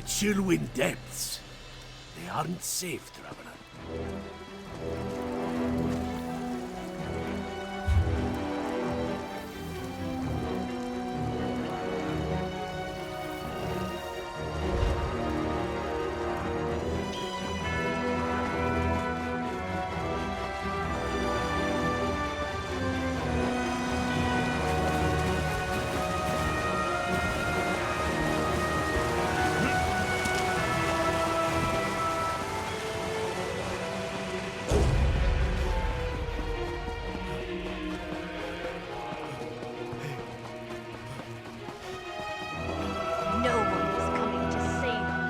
The Chillwind Depths. They aren't safe, traveler. No one is coming to save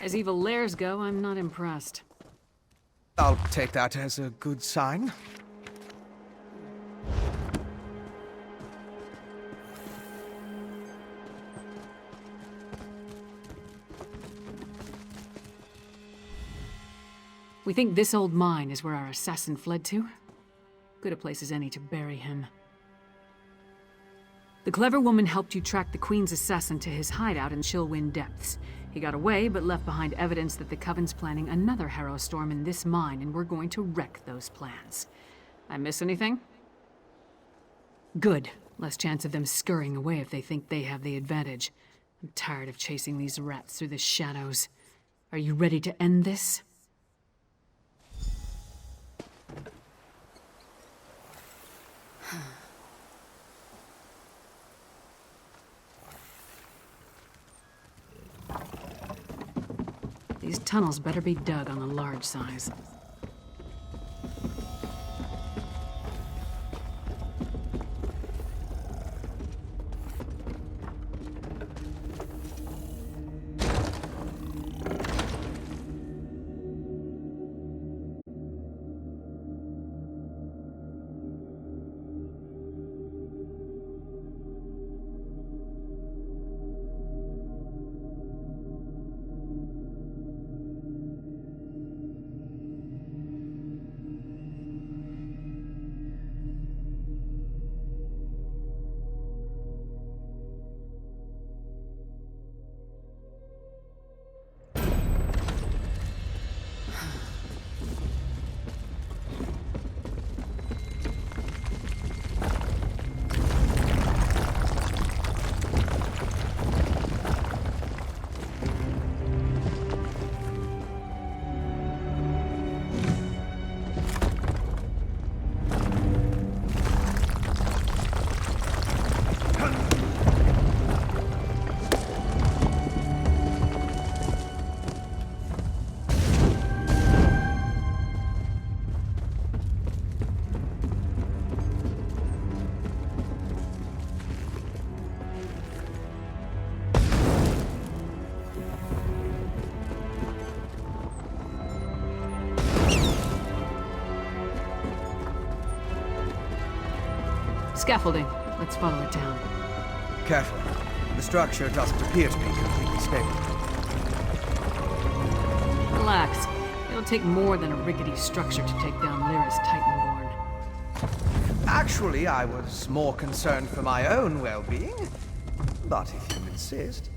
As evil lairs go, I'm not impressed. I'll take that as a good sign. We think this old mine is where our assassin fled to. Good a place as any to bury him. The clever woman helped you track the Queen's assassin to his hideout in Chillwind Depths. He got away, but left behind evidence that the Coven's planning another Harrow Storm in this mine, and we're going to wreck those plans. I miss anything? Good. Less chance of them scurrying away if they think they have the advantage. I'm tired of chasing these rats through the shadows. Are you ready to end this? These tunnels better be dug on the large size. Scaffolding. Let's follow it down. Careful. The structure doesn't appear to be completely stable. Relax. It'll take more than a rickety structure to take down Lyra's Titanborn. Actually, I was more concerned for my own well-being. But if you insist...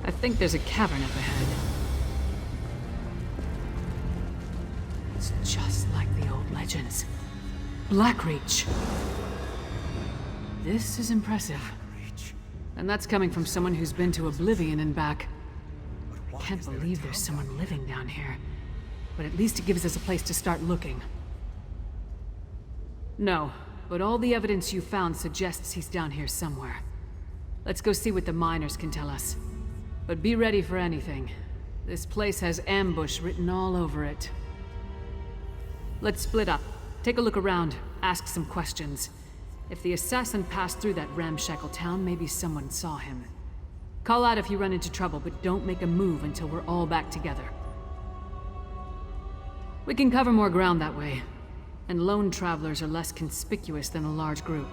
I think there's a cavern up ahead. It's just like the old legends. Blackreach. This is impressive. And that's coming from someone who's been to Oblivion and back. I can't believe there's someone living down here. But at least it gives us a place to start looking. No, but all the evidence you found suggests he's down here somewhere. Let's go see what the miners can tell us. But be ready for anything. This place has ambush written all over it. Let's split up. Take a look around. Ask some questions. If the assassin passed through that ramshackle town, maybe someone saw him. Call out if you run into trouble, but don't make a move until we're all back together. We can cover more ground that way. And lone travelers are less conspicuous than a large group.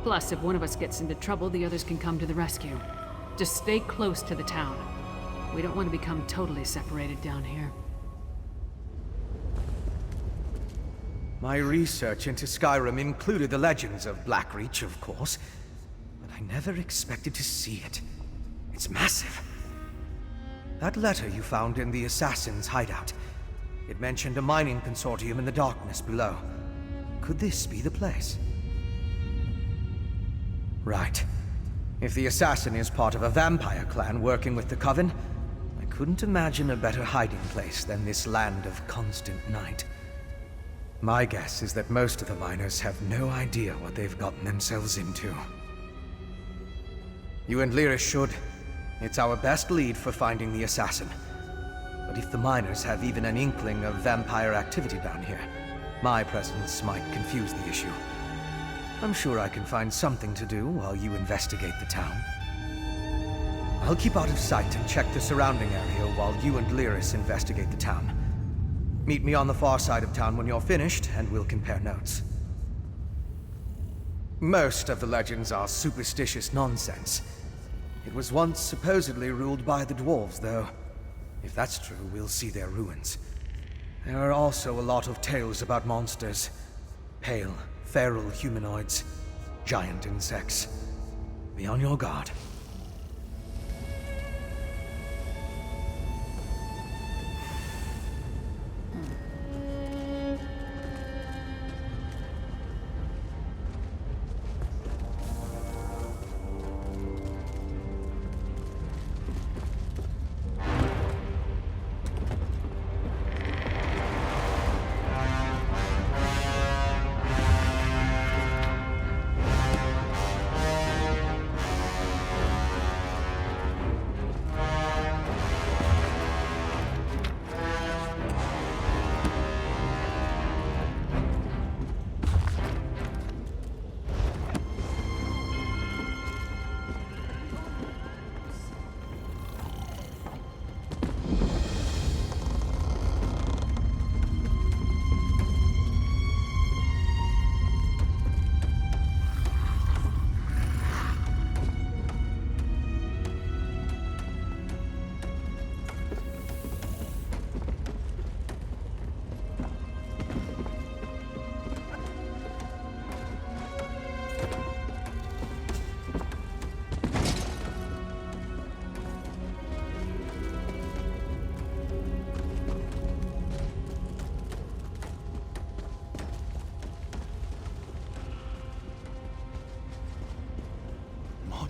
Plus, if one of us gets into trouble, the others can come to the rescue. Just stay close to the town. We don't want to become totally separated down here. My research into Skyrim included the legends of Blackreach, of course. But I never expected to see it. It's massive. That letter you found in the assassin's hideout. It mentioned a mining consortium in the darkness below. Could this be the place? Right. If the assassin is part of a vampire clan working with the Coven, I couldn't imagine a better hiding place than this land of constant night. My guess is that most of the miners have no idea what they've gotten themselves into. You and Lyra should. It's our best lead for finding the assassin. But if the miners have even an inkling of vampire activity down here, my presence might confuse the issue. I'm sure I can find something to do while you investigate the town. I'll keep out of sight and check the surrounding area while you and Lyris investigate the town. Meet me on the far side of town when you're finished, and we'll compare notes. Most of the legends are superstitious nonsense. It was once supposedly ruled by the dwarves, though. If that's true, we'll see their ruins. There are also a lot of tales about monsters. Pale, feral humanoids, giant insects. Be on your guard.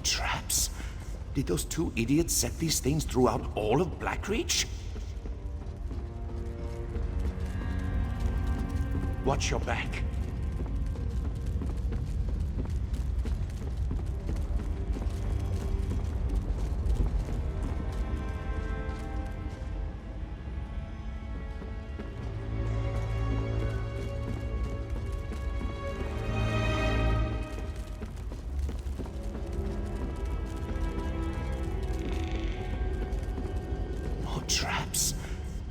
traps? Did those two idiots set these things throughout all of Blackreach? Watch your back. Traps?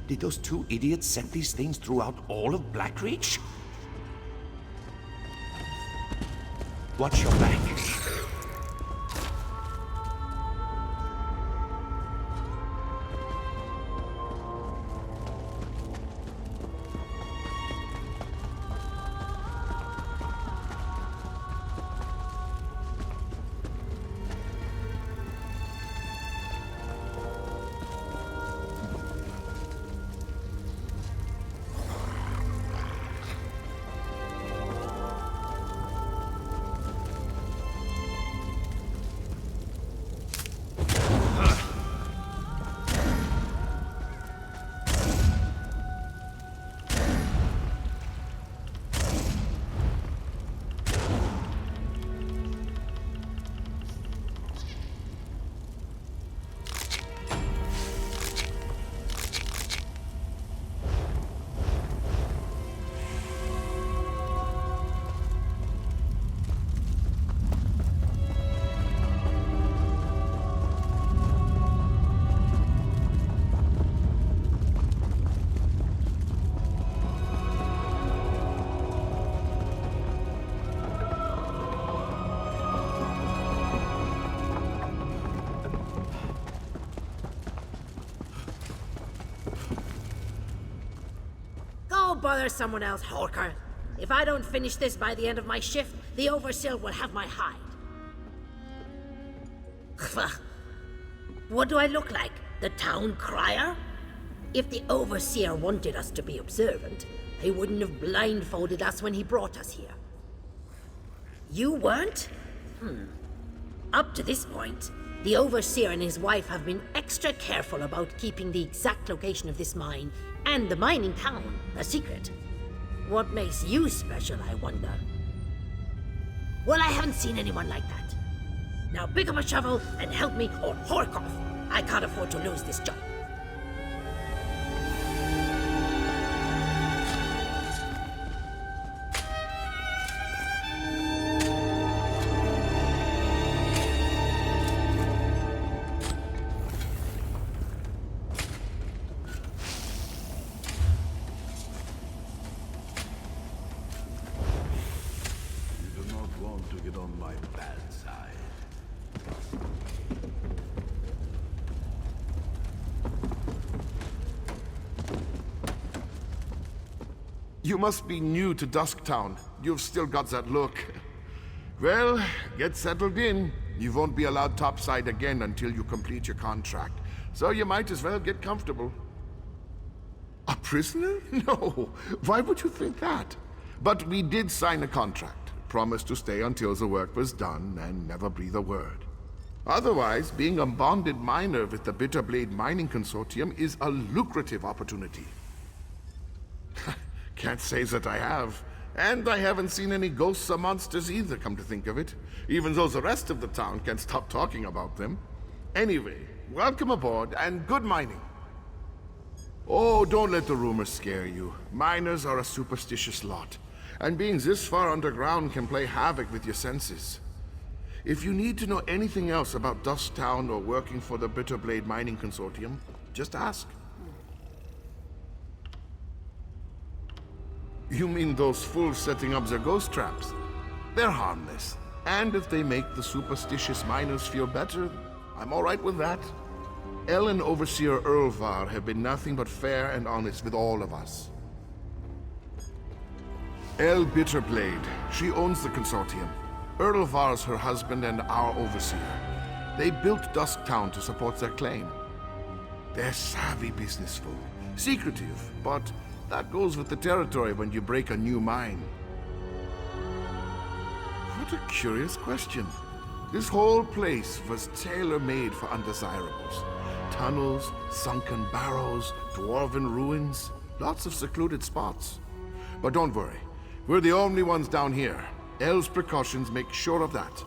Did those two idiots set these things throughout all of Blackreach? Watch your back. Bother someone else, Horker. If I don't finish this by the end of my shift, the Overseer will have my hide. What do I look like? The town crier? If the Overseer wanted us to be observant, he wouldn't have blindfolded us when he brought us here. You weren't? Up to this point, the Overseer and his wife have been extra careful about keeping the exact location of this mine and the mining town a secret. What makes you special, I wonder? Well, I haven't seen anyone like that. Now pick up a shovel and help me or hork off. I can't afford to lose this job. You must be new to Dusktown. You've still got that look. Well, get settled in. You won't be allowed topside again until you complete your contract. So you might as well get comfortable. A prisoner? No. Why would you think that? But we did sign a contract. Promised to stay until the work was done and never breathe a word. Otherwise, being a bonded miner with the Bitterblade Mining Consortium is a lucrative opportunity. Can't say that I have. And I haven't seen any ghosts or monsters either, come to think of it. Even though the rest of the town can't stop talking about them. Anyway, welcome aboard and good mining. Oh, don't let the rumors scare you. Miners are a superstitious lot. And being this far underground can play havoc with your senses. If you need to know anything else about Dusktown or working for the Bitterblade Mining Consortium, just ask. You mean those fools setting up their ghost traps? They're harmless. And if they make the superstitious miners feel better, I'm all right with that. El and Overseer Erlvar have been nothing but fair and honest with all of us. El Bitterblade, she owns the consortium. Erlvar's her husband and our overseer. They built Dusktown to support their claim. They're savvy business folk. Secretive, but that goes with the territory when you break a new mine. What a curious question. This whole place was tailor-made for undesirables. Tunnels, sunken barrows, dwarven ruins, lots of secluded spots. But don't worry, we're the only ones down here. El's precautions make sure of that.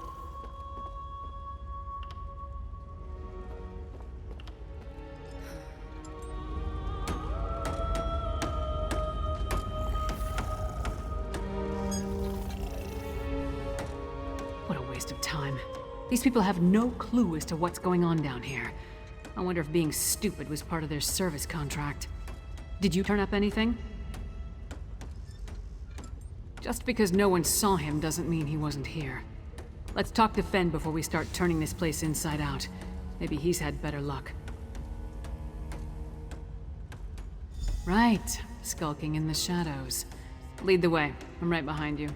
What a waste of time. These people have no clue as to what's going on down here. I wonder if being stupid was part of their service contract. Did you turn up anything? Just because no one saw him doesn't mean he wasn't here. Let's talk to Fen before we start turning this place inside out. Maybe he's had better luck. Right, skulking in the shadows. Lead the way. I'm right behind you.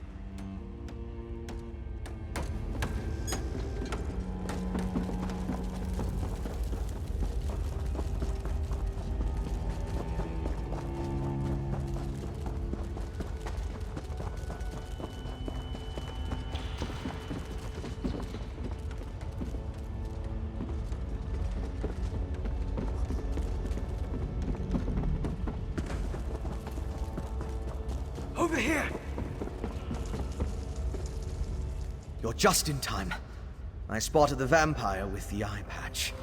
Over here! You're just in time. I spotted the vampire with the eye patch.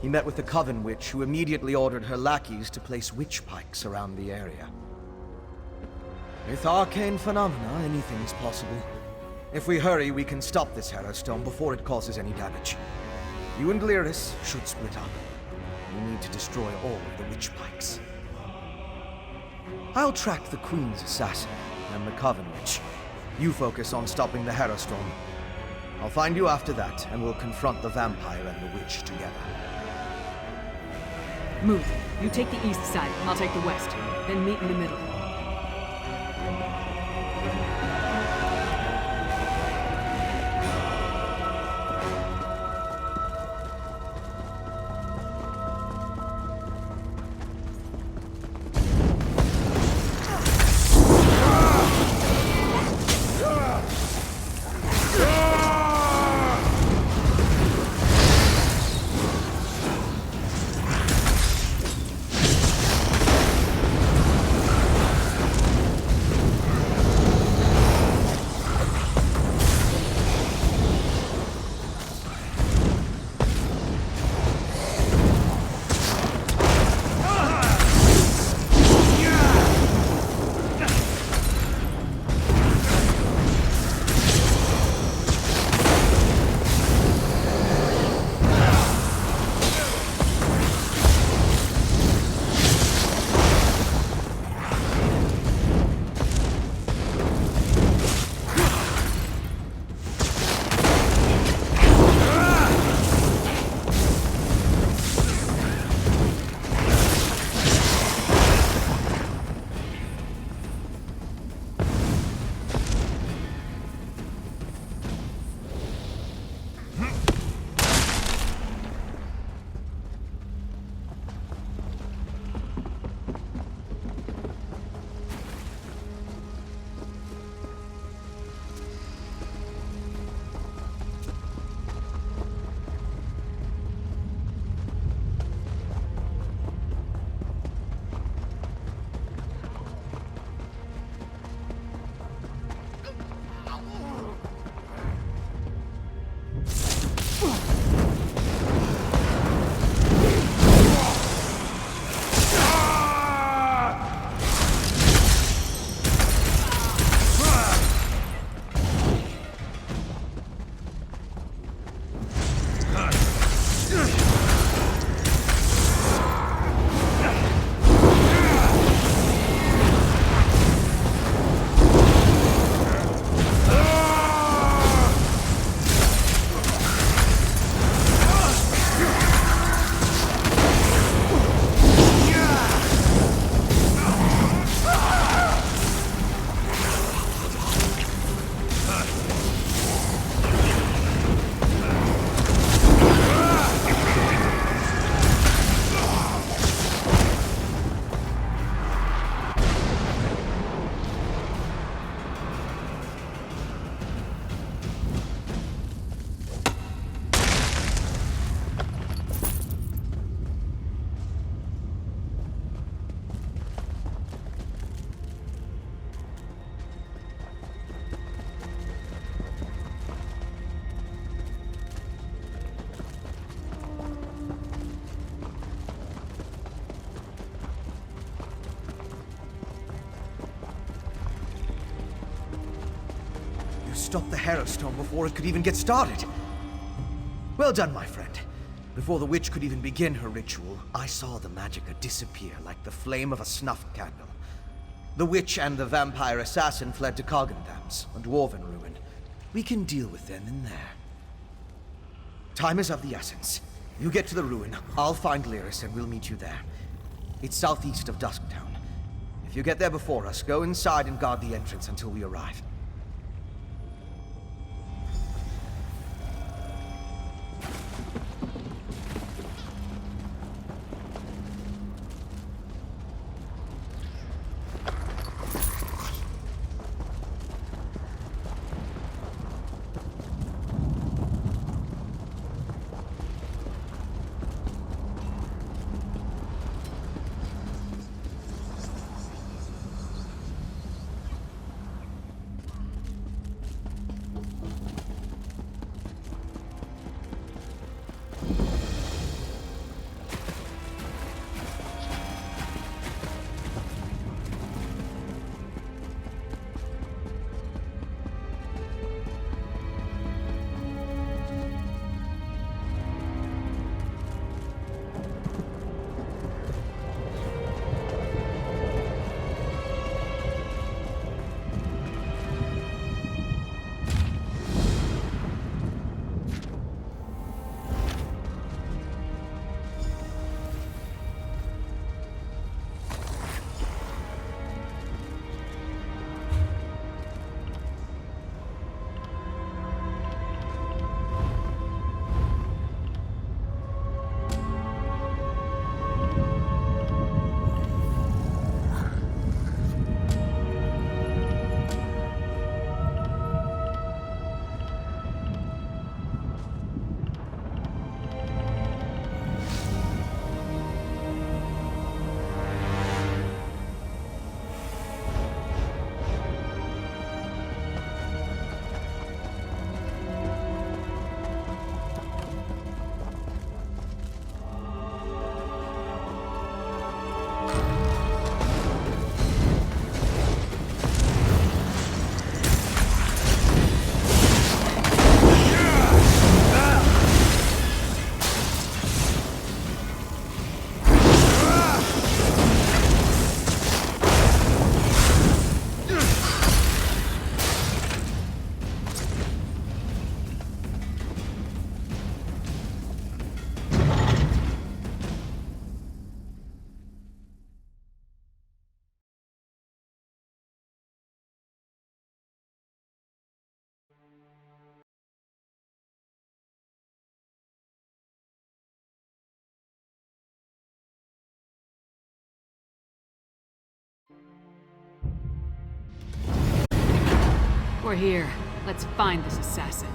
He met with the Coven Witch, who immediately ordered her lackeys to place witch pikes around the area. With arcane phenomena, anything's possible. If we hurry, we can stop this Harrowstone before it causes any damage. You and Lyris should split up. We need to destroy all of the witch pikes. I'll track the Queen's assassin and the Coven Witch. You focus on stopping the Harrowstorm. I'll find you after that, and we'll confront the vampire and the witch together. Move. You take the east side, I'll take the west. Then meet in the middle. stop the Harrow Storm before it could even get started. Well done, my friend. Before the witch could even begin her ritual, I saw the magicka disappear like the flame of a snuffed candle. The witch and the vampire assassin fled to Coggindams, a dwarven ruin. We can deal with them in there. Time is of the essence. You get to the ruin, I'll find Lyris and we'll meet you there. It's southeast of Dusktown. If you get there before us, go inside and guard the entrance until we arrive. We're here. Let's find this assassin.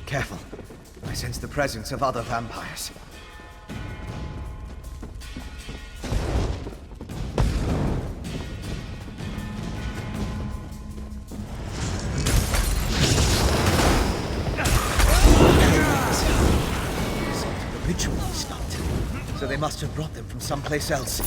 Careful. I sense the presence of other vampires. The ritual stopped, so they must have brought them from someplace else.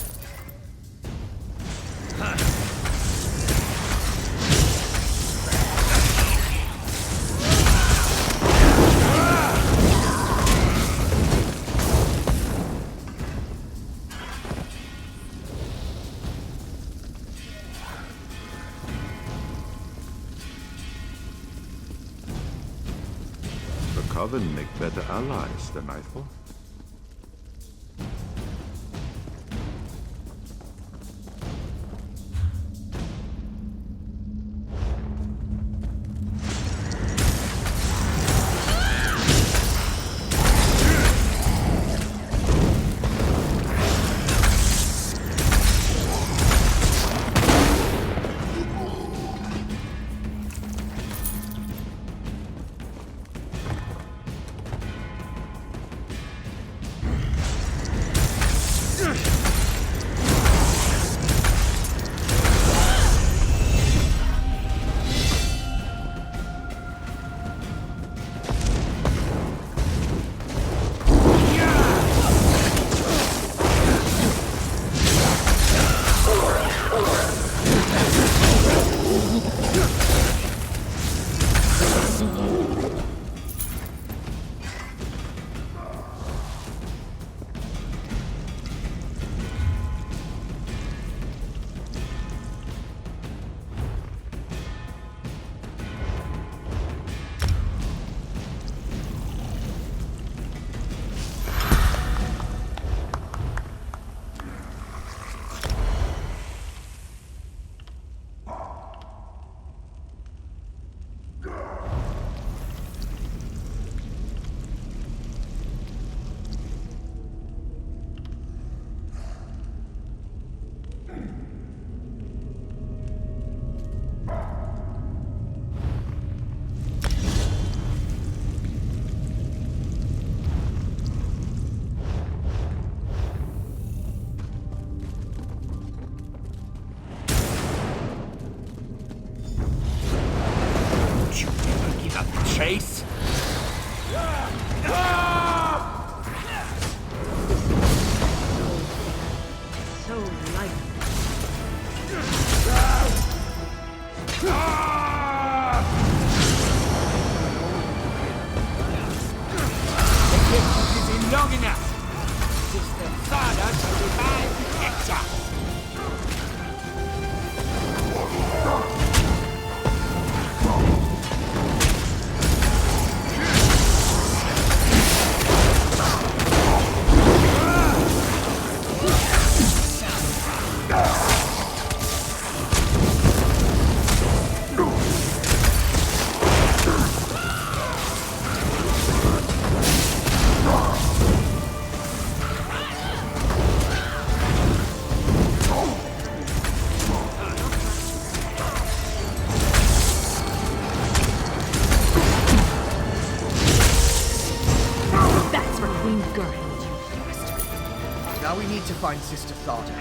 The Coven make better allies than I thought. case? So light. They kept you busy long enough. Sister Sada shall revive Hector. That's for Queen Gurhild, you bastard. Now we need to find Sister Thada.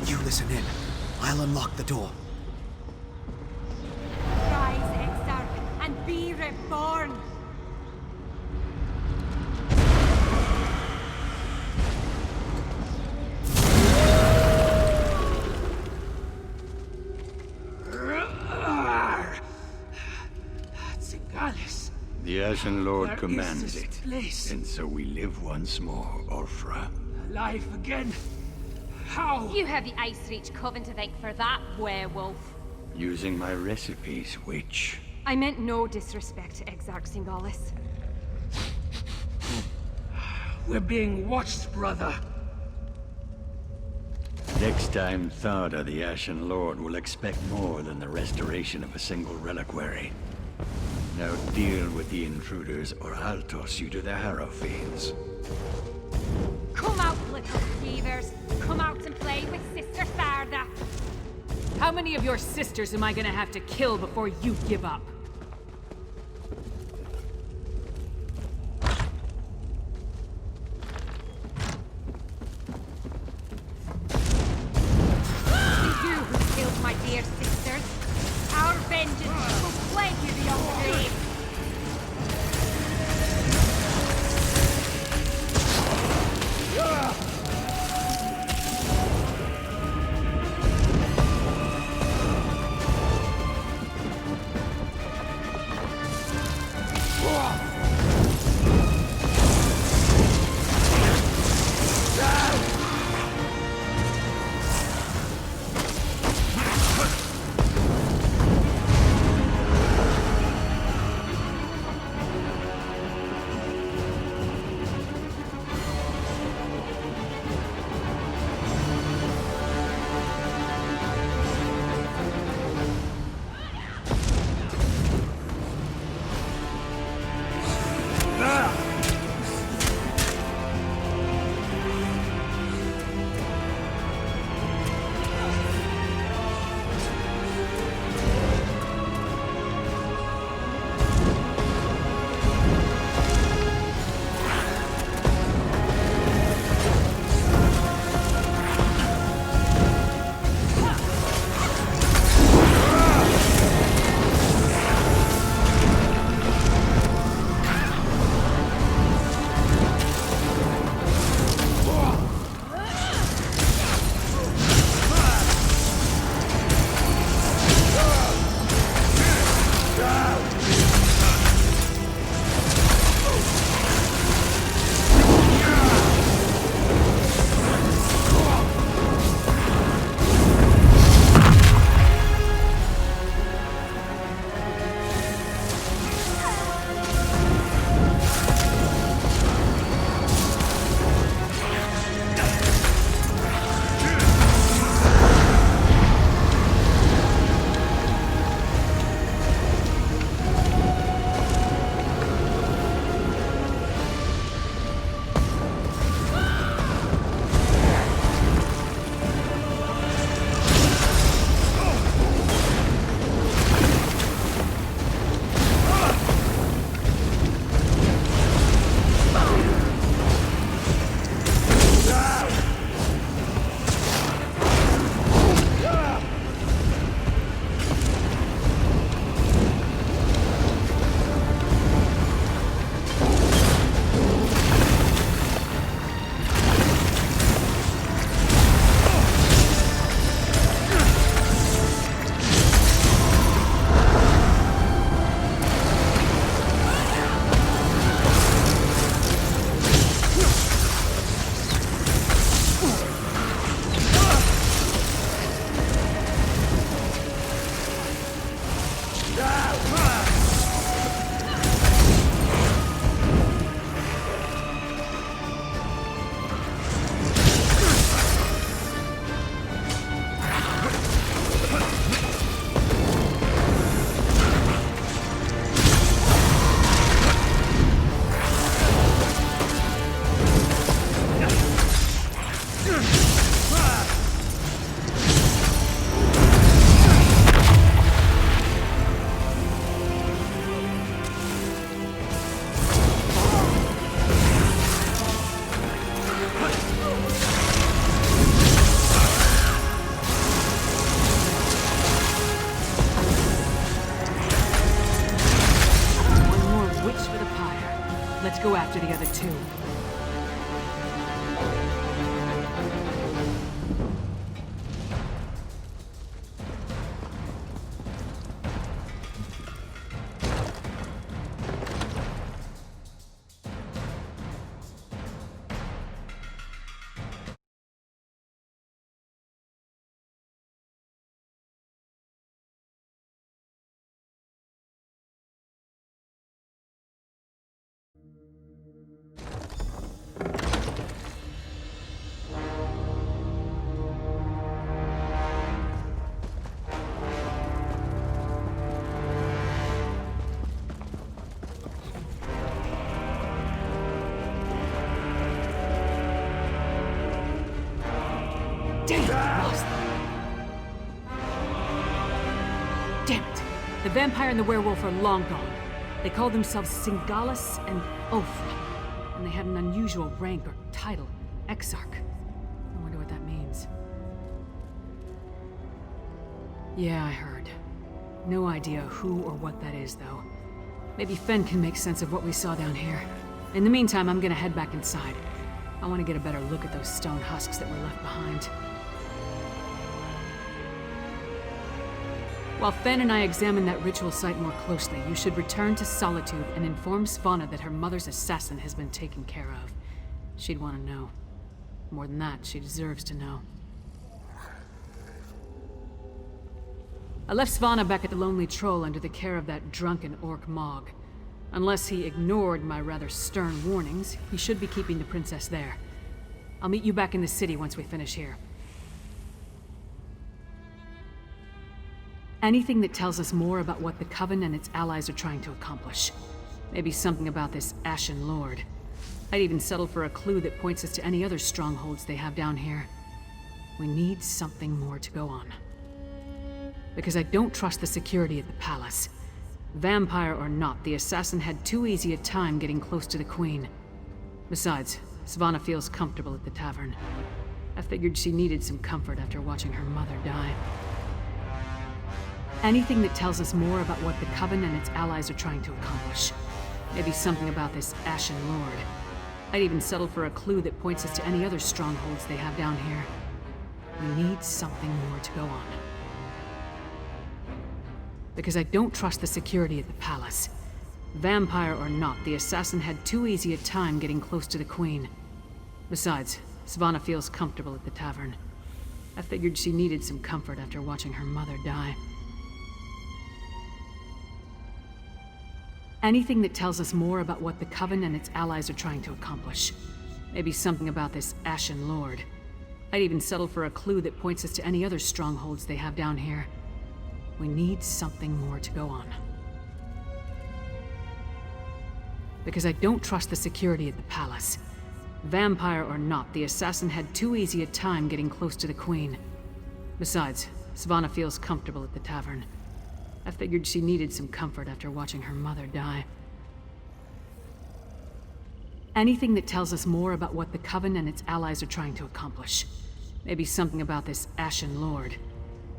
You listen in. I'll unlock the door. Rise, Exarch, and be reborn! The Ashen Lord Where commands is this it. place? And so we live once more, Orfra. Alive again? How? You have the Ice Reach Coven to thank for that, werewolf. Using my recipes, witch. I meant no disrespect to Exarch Singalis. We're being watched, brother. Next time, Thada, the Ashen Lord, will expect more than the restoration of a single reliquary. Now deal with the intruders, or I'll toss you to the harrow fields. Come out, little thievers. Come out and play with Sister Sarda. How many of your sisters am I gonna have to kill before you give up? You who killed my dear sisters. Our vengeance will plague you beyond the grave. after the other two. Damn it! The vampire and the werewolf are long gone. They called themselves Singalis and Ophrah, and they had an unusual rank or title, Exarch. I wonder what that means. Yeah, I heard. No idea who or what that is, though. Maybe Fen can make sense of what we saw down here. In the meantime, I'm gonna head back inside. I want to get a better look at those stone husks that were left behind. While Fen and I examine that ritual site more closely, you should return to Solitude and inform Svanna that her mother's assassin has been taken care of. She'd want to know. More than that, she deserves to know. I left Svanna back at the Lonely Troll under the care of that drunken orc Mog. Unless he ignored my rather stern warnings, he should be keeping the princess there. I'll meet you back in the city once we finish here. Anything that tells us more about what the Coven and its allies are trying to accomplish. Maybe something about this Ashen Lord. I'd even settle for a clue that points us to any other strongholds they have down here. We need something more to go on. Because I don't trust the security at the palace. Vampire or not, the assassin had too easy a time getting close to the Queen. Besides, Svanna feels comfortable at the tavern. I figured she needed some comfort after watching her mother die. Anything that tells us more about what the Coven and its allies are trying to accomplish. Maybe something about this Ashen Lord. I'd even settle for a clue that points us to any other strongholds they have down here. We need something more to go on. Because I don't trust the security at the palace. Vampire or not, the assassin had too easy a time getting close to the Queen. Besides, Svanna feels comfortable at the tavern. I figured she needed some comfort after watching her mother die. Anything that tells us more about what the Coven and its allies are trying to accomplish. Maybe something about this Ashen Lord. I'd even settle for a clue that points us to any other strongholds they have down here. We need something more to go on. Because I don't trust the security at the palace. Vampire or not, the assassin had too easy a time getting close to the Queen. Besides, Svanna feels comfortable at the tavern. I figured she needed some comfort after watching her mother die. Anything that tells us more about what the Coven and its allies are trying to accomplish. Maybe something about this Ashen Lord.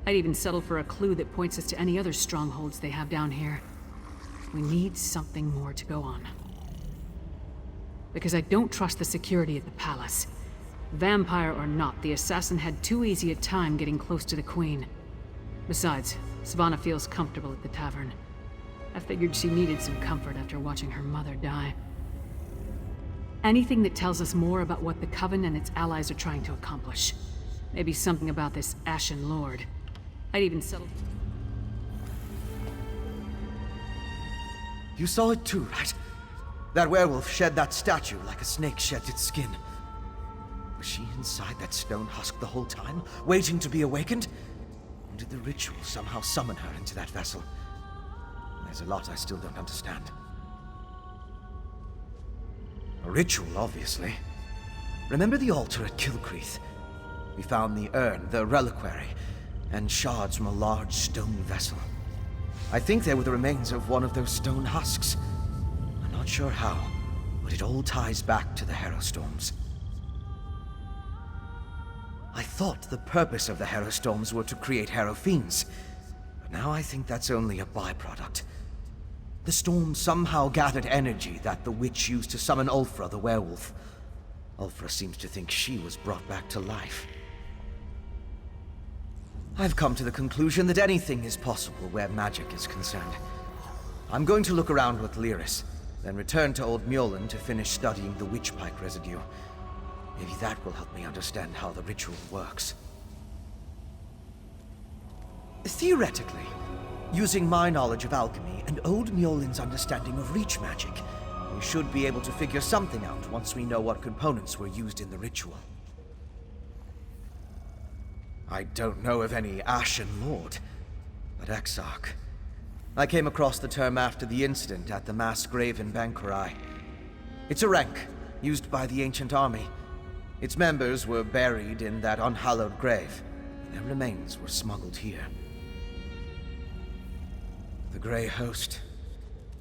I'd even settle for a clue that points us to any other strongholds they have down here. We need something more to go on. Because I don't trust the security at the palace. Vampire or not, the assassin had too easy a time getting close to the Queen. Besides, Svanna feels comfortable at the tavern. I figured she needed some comfort after watching her mother die. Anything that tells us more about what the Coven and its allies are trying to accomplish. Maybe something about this Ashen Lord. I'd even settle... You saw it too, right? That werewolf shed that statue like a snake sheds its skin. Was she inside that stone husk the whole time, waiting to be awakened? Or did the ritual somehow summon her into that vessel? There's a lot I still don't understand. A ritual, obviously. Remember the altar at Kilcreath? We found the urn, the reliquary, and shards from a large stone vessel. I think they were the remains of one of those stone husks. I'm not sure how, but it all ties back to the Harrowstorms. I thought the purpose of the Harrowstorms were to create Harrow Fiends, but now I think that's only a byproduct. The storm somehow gathered energy that the witch used to summon Ulfra the werewolf. Ulfra seems to think she was brought back to life. I've come to the conclusion that anything is possible where magic is concerned. I'm going to look around with Lyris, then return to Old Mjolnir to finish studying the witchpike residue. Maybe that will help me understand how the ritual works. Theoretically, using my knowledge of alchemy and Old Mjolnir's understanding of reach magic, we should be able to figure something out once we know what components were used in the ritual. I don't know of any Ashen Lord, but Exarch. I came across the term after the incident at the mass grave in Bankurai. It's a rank used by the ancient army. Its members were buried in that unhallowed grave. Their remains were smuggled here. The Grey Host.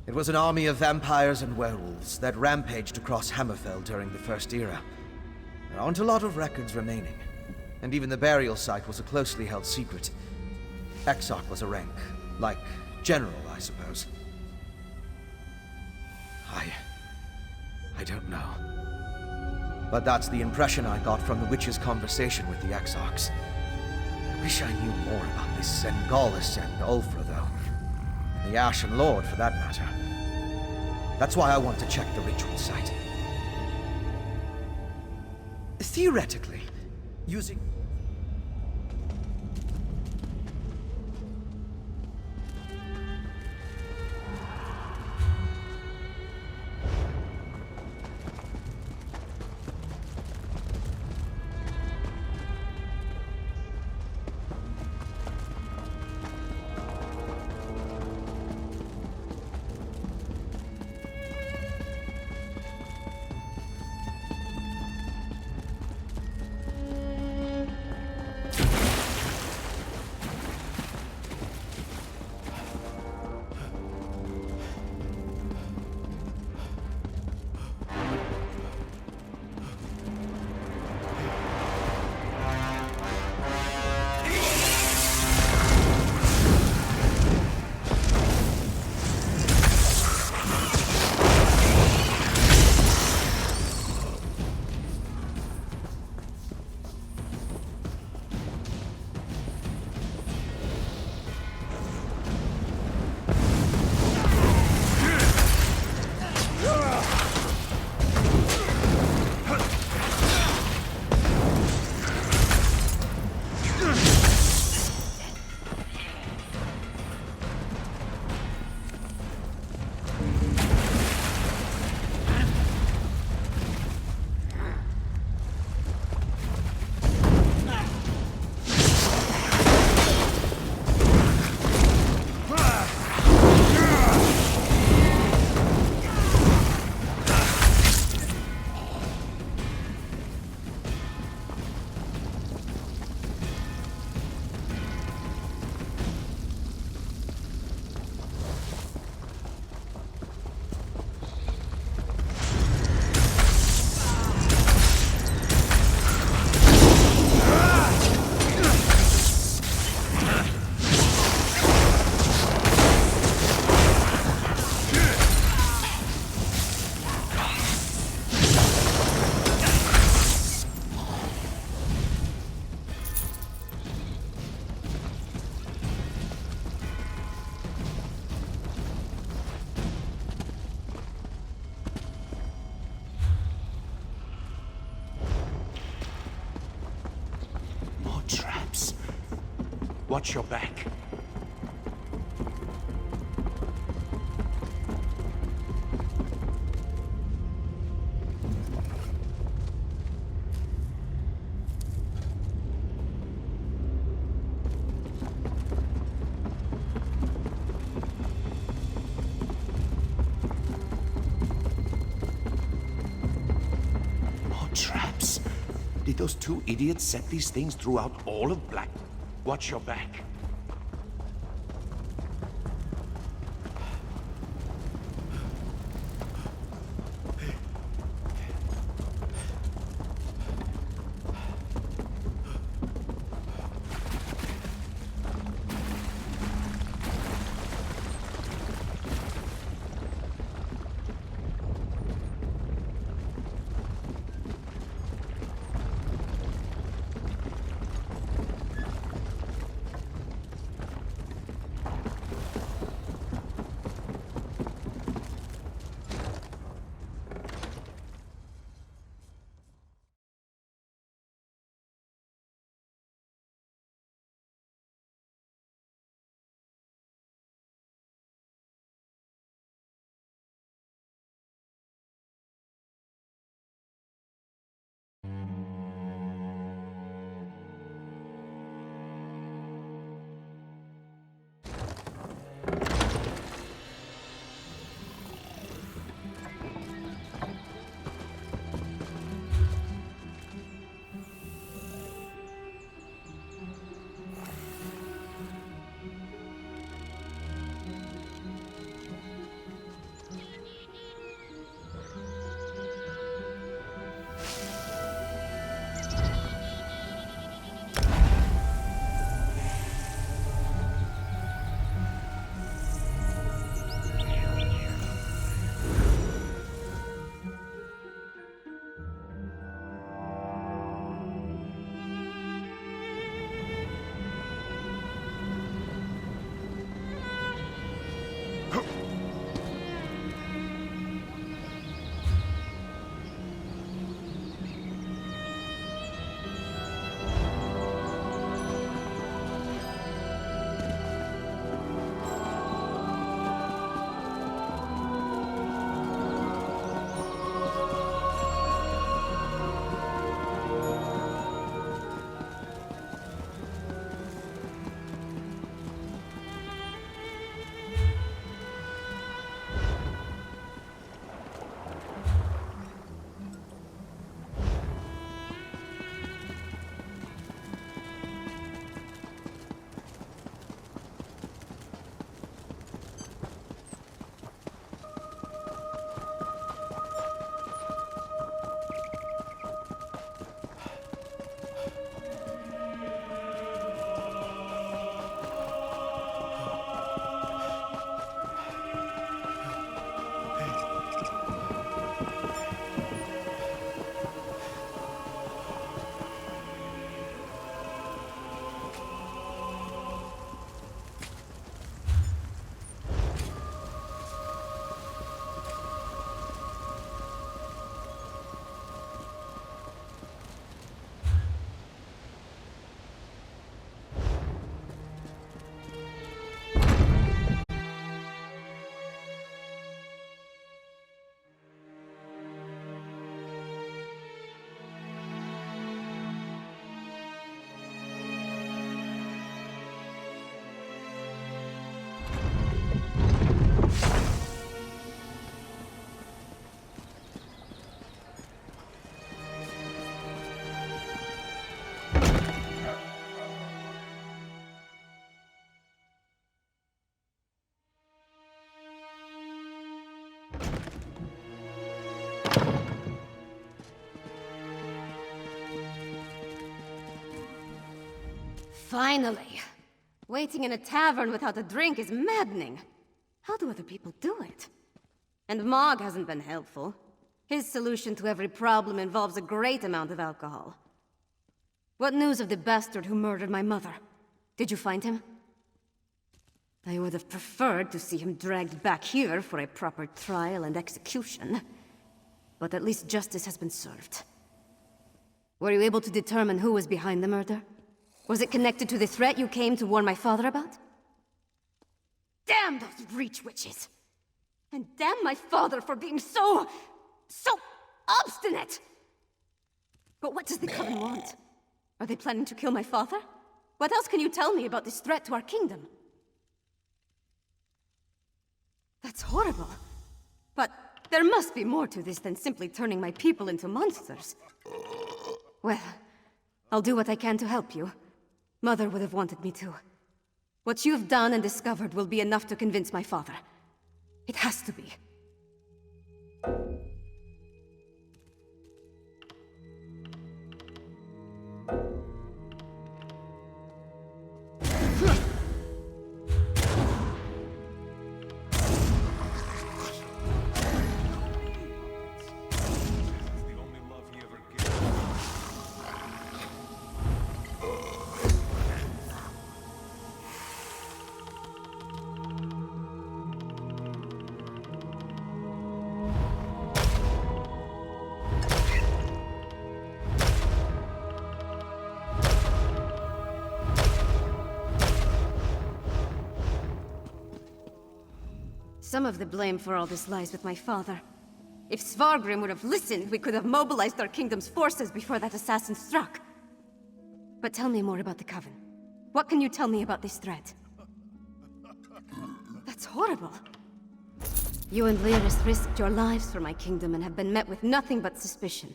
It was an army of vampires and werewolves that rampaged across Hammerfell during the First Era. There aren't a lot of records remaining, and even the burial site was a closely held secret. Exarch was a rank, like General, I suppose. I don't know. But that's the impression I got from the witch's conversation with the Exarchs. I wish I knew more about this Sengalis and Ulfra, though. And the Ashen Lord, for that matter. That's why I want to check the ritual site. Theoretically, using... Traps. Watch your back. More traps. Did those two idiots set these things throughout all of Black? Watch your back. Finally! Waiting in a tavern without a drink is maddening. How do other people do it? And Mog hasn't been helpful. His solution to every problem involves a great amount of alcohol. What news of the bastard who murdered my mother? Did you find him? I would have preferred to see him dragged back here for a proper trial and execution. But at least justice has been served. Were you able to determine who was behind the murder? Was it connected to the threat you came to warn my father about? Damn those Reach witches! And damn my father for being so obstinate! But what does the Coven want? Are they planning to kill my father? What else can you tell me about this threat to our kingdom? That's horrible. But there must be more to this than simply turning my people into monsters. Well, I'll do what I can to help you. Mother would have wanted me to. What you've done and discovered will be enough to convince my father. It has to be. Some of the blame for all this lies with my father. If Svargrim would have listened, we could have mobilized our kingdom's forces before that assassin struck. But tell me more about the Coven. What can you tell me about this threat? That's horrible. You and Lyris risked your lives for my kingdom and have been met with nothing but suspicion.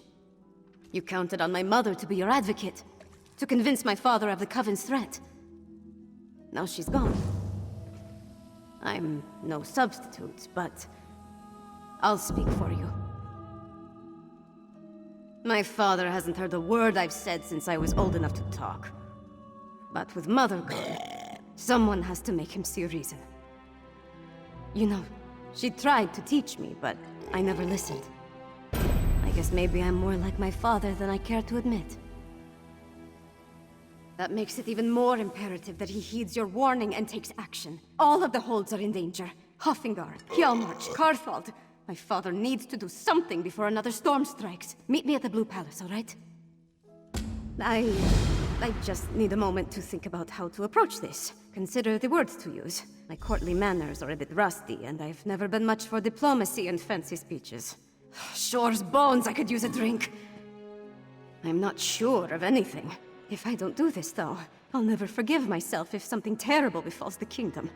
You counted on my mother to be your advocate, to convince my father of the Coven's threat. Now she's gone. I'm no substitute, but I'll speak for you. My father hasn't heard a word I've said since I was old enough to talk. But with Mother gone, someone has to make him see reason. You know, she tried to teach me, but I never listened. I guess maybe I'm more like my father than I care to admit. That makes it even more imperative that he heeds your warning and takes action. All of the holds are in danger. Hoffingard, Hjalmarch, Karthald. My father needs to do something before another storm strikes. Meet me at the Blue Palace, all right? I just need a moment to think about how to approach this. Consider the words to use. My courtly manners are a bit rusty, and I've never been much for diplomacy and fancy speeches. Shore's bones, I could use a drink. I'm not sure of anything. If I don't do this, though, I'll never forgive myself if something terrible befalls the kingdom.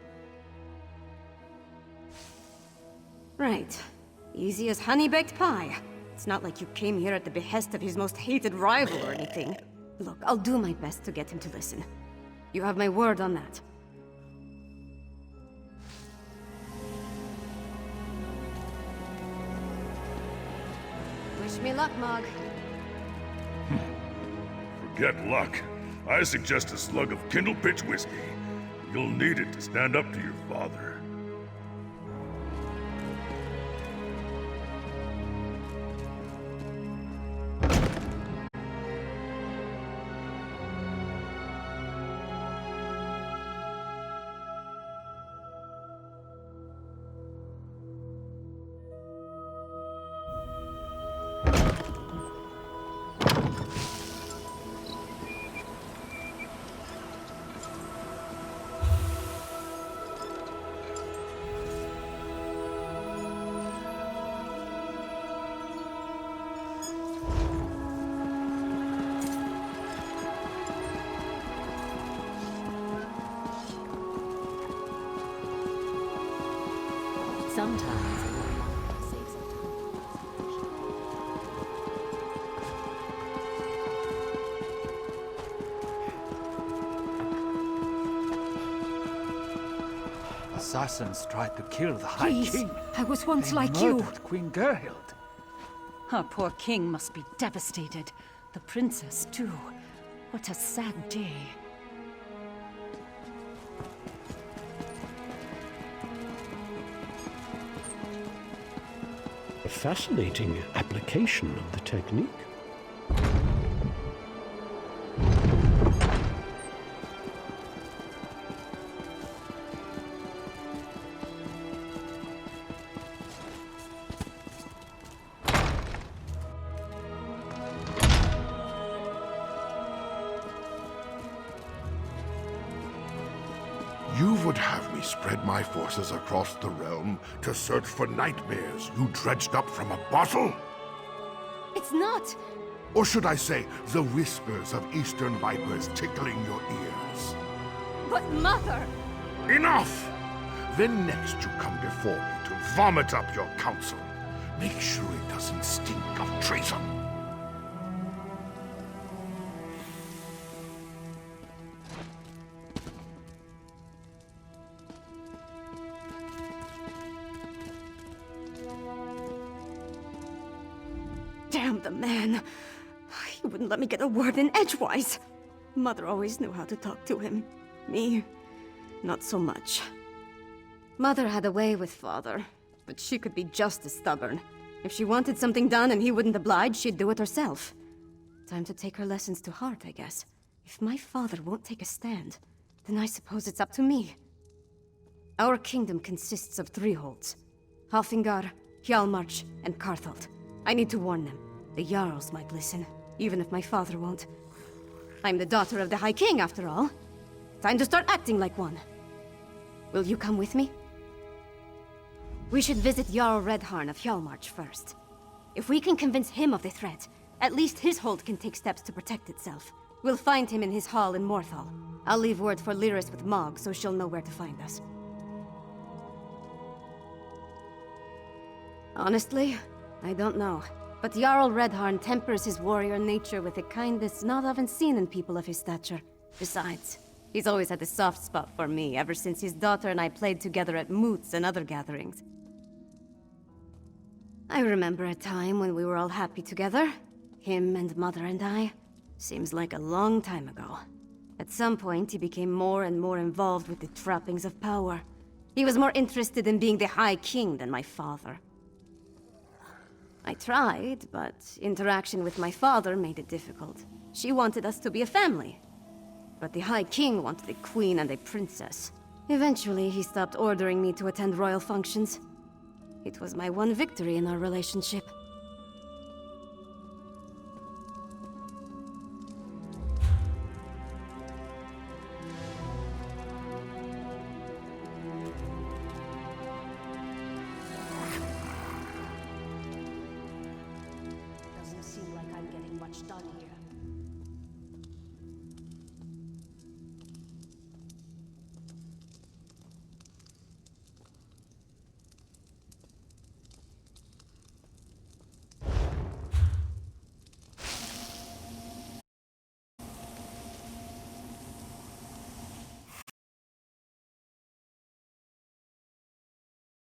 Right. Easy as honey-baked pie. It's not like you came here at the behest of his most hated rival or anything. Look, I'll do my best to get him to listen. You have my word on that. Wish me luck, Mog. Forget luck. I suggest a slug of Kindle Pitch whiskey. You'll need it to stand up to your father. Sometimes. Assassins tried to kill the High Please, King. I was once They like you. murdered Queen Gerhild. Our poor king must be devastated. The princess, too. What a sad day. A fascinating application of the technique. You would have me spread my forces across the realm to search for nightmares you dredged up from a bottle? It's not! Or should I say, the whispers of eastern vipers tickling your ears? But Mother! Enough! Then next you come before me to vomit up your counsel. Make sure it doesn't stink of treason. Damn the man. He wouldn't let me get a word in edgewise. Mother always knew how to talk to him. Me, not so much. Mother had a way with Father, but she could be just as stubborn. If she wanted something done and he wouldn't oblige, she'd do it herself. Time to take her lessons to heart, I guess. If my father won't take a stand, then I suppose it's up to me. Our kingdom consists of 3 holds. Halfingar, Hjalmarch, and Karthald. I need to warn them. The Jarls might listen, even if my father won't. I'm the daughter of the High King, after all. Time to start acting like one. Will you come with me? We should visit Jarl Redharn of Hjalmarch first. If we can convince him of the threat, at least his hold can take steps to protect itself. We'll find him in his hall in Morthal. I'll leave word for Lyris with Mog, so she'll know where to find us. Honestly, I don't know. But Jarl Redharn tempers his warrior nature with a kindness not often seen in people of his stature. Besides, he's always had a soft spot for me ever since his daughter and I played together at moots and other gatherings. I remember a time when we were all happy together. Him and Mother and I. Seems like a long time ago. At some point, he became more and more involved with the trappings of power. He was more interested in being the High King than my father. I tried, but interaction with my father made it difficult. She wanted us to be a family. But the High King wanted a queen and a princess. Eventually, he stopped ordering me to attend royal functions. It was my one victory in our relationship. Doesn't seem like I'm getting much done here.